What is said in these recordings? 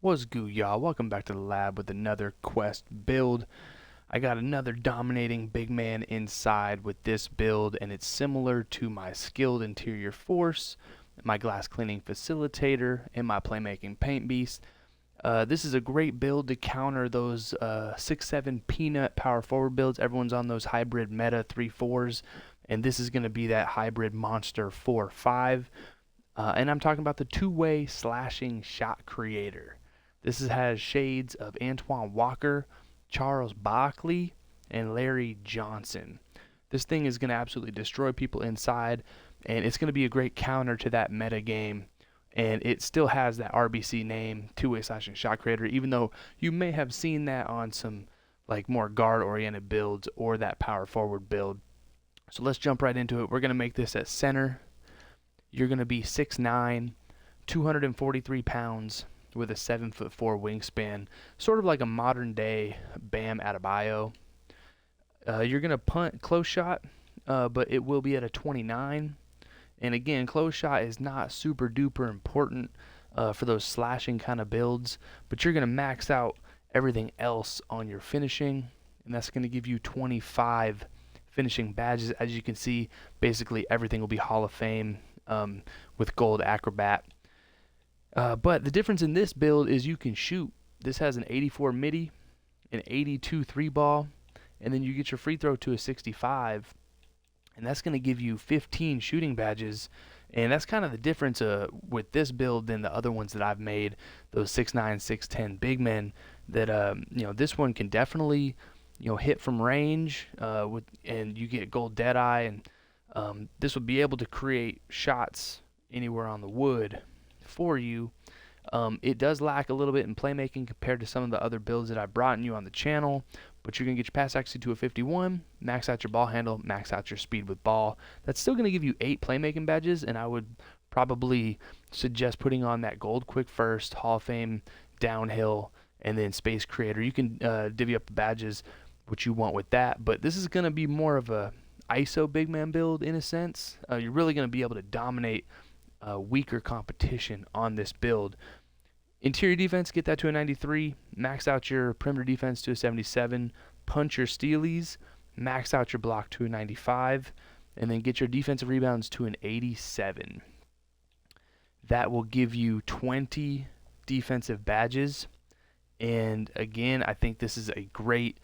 What's good, y'all? Welcome back to the lab with another quest build. I got another dominating big man inside with this build, and it's similar to my skilled interior force, my glass cleaning facilitator, and my playmaking paint beast. This is a great build to counter those 6-7 peanut power forward builds. Everyone's on those hybrid meta 3-4s, and this is going to be that hybrid monster 4-5. And I'm talking about the two-way slashing shot creator. Has shades of Antoine Walker, Charles Barkley, and Larry Johnson. This thing is going to absolutely destroy people inside, and it's going to be a great counter to that meta game. And it still has that RBC name, two-way slashing shot creator, even though you may have seen that on some like more guard-oriented builds or that power forward build. So let's jump right into it. We're going to make this at center. You're going to be 6'9", 243 pounds with a 7'4" wingspan, sort of like a modern day Bam Adebayo. You're going to punt close shot, but it will be at a 29. And again, close shot is not super duper important for those slashing kind of builds, but you're going to max out everything else on your finishing, and that's going to give you 25 finishing badges. As you can see, basically everything will be Hall of Fame with gold acrobat. But the difference in this build is you can shoot. This has an 84 midi, an 82 3 ball, and then you get your free throw to a 65, and that's going to give you 15 shooting badges. And that's kind of the difference with this build than the other ones that I've made, those 6'9", 6'10 big men. That this one can definitely hit from range, and you get gold deadeye, and this will be able to create shots anywhere on the wood for you. It does lack a little bit in playmaking compared to some of the other builds that I've brought you on the channel, but you're going to get your pass accuracy to a 51, max out your ball handle, max out your speed with ball. That's still going to give you 8 playmaking badges, and I would probably suggest putting on that gold quick first, Hall of Fame, downhill, and then space creator. You can divvy up the badges what you want with that, but this is going to be more of a ISO big man build in a sense. You're really going to be able to dominate weaker competition on this build. Interior defense, get that to a 93. Max out your perimeter defense to a 77. Punch your stealies. Max out your block to a 95. And then get your defensive rebounds to an 87. That will give you 20 defensive badges. And again, I think this is a great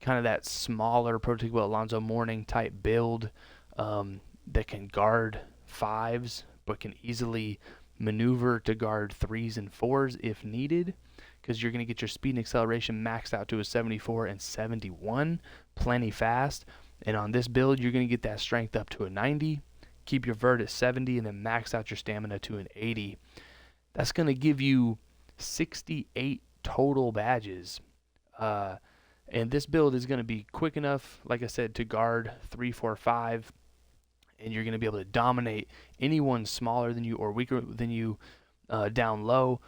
kind of that smaller prototypical Alonzo Mourning type build that can guard fives, but can easily maneuver to guard 3s and 4s if needed, because you're going to get your speed and acceleration maxed out to a 74 and 71, plenty fast. And on this build, you're going to get that strength up to a 90, keep your vert at 70, and then max out your stamina to an 80. That's going to give you 68 total badges. And this build is going to be quick enough, like I said, to guard 3, 4, 5, and you're going to be able to dominate anyone smaller than you or weaker than you down low.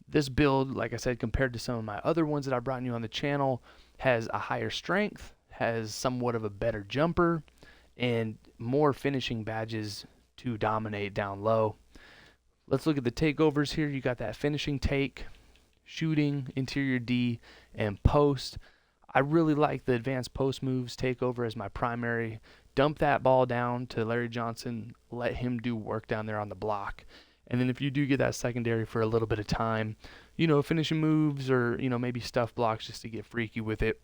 This build, like I said, compared to some of my other ones that I've brought you on the channel, has a higher strength, has somewhat of a better jumper, and more finishing badges to dominate down low. Let's look at the takeovers here. You got that finishing take, shooting, interior D, and post. I really like the advanced post moves takeover as my primary. Dump that ball down to Larry Johnson, let him do work down there on the block. And then if you do get that secondary for a little bit of time, finishing moves or, maybe stuff blocks just to get freaky with it.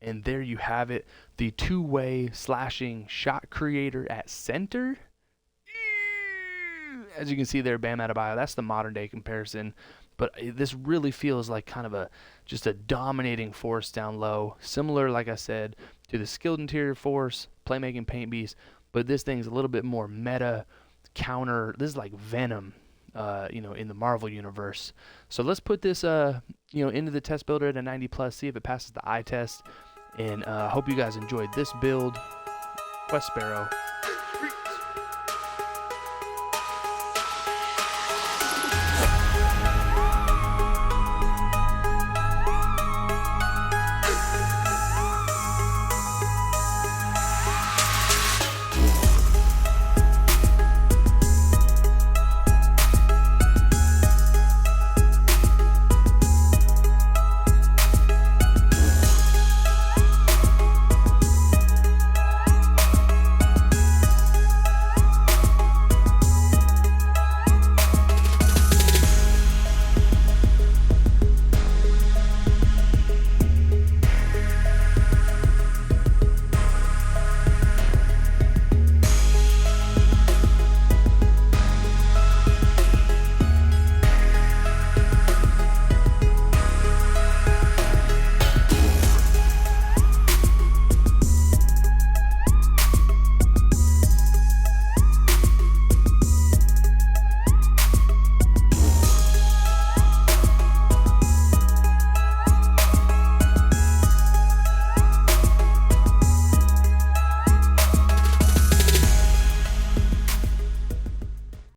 And there you have it, the two-way slashing shot creator at center. As you can see there, Bam Adebayo, that's the modern day comparison. But this really feels like kind of just a dominating force down low. Similar, like I said, to the skilled interior force, playmaking paint beast. But this thing's a little bit more meta counter. This is like Venom, in the Marvel universe. So let's put this, into the test builder at a 90 plus, see if it passes the eye test. And hope you guys enjoyed this build. Quest Sparrow.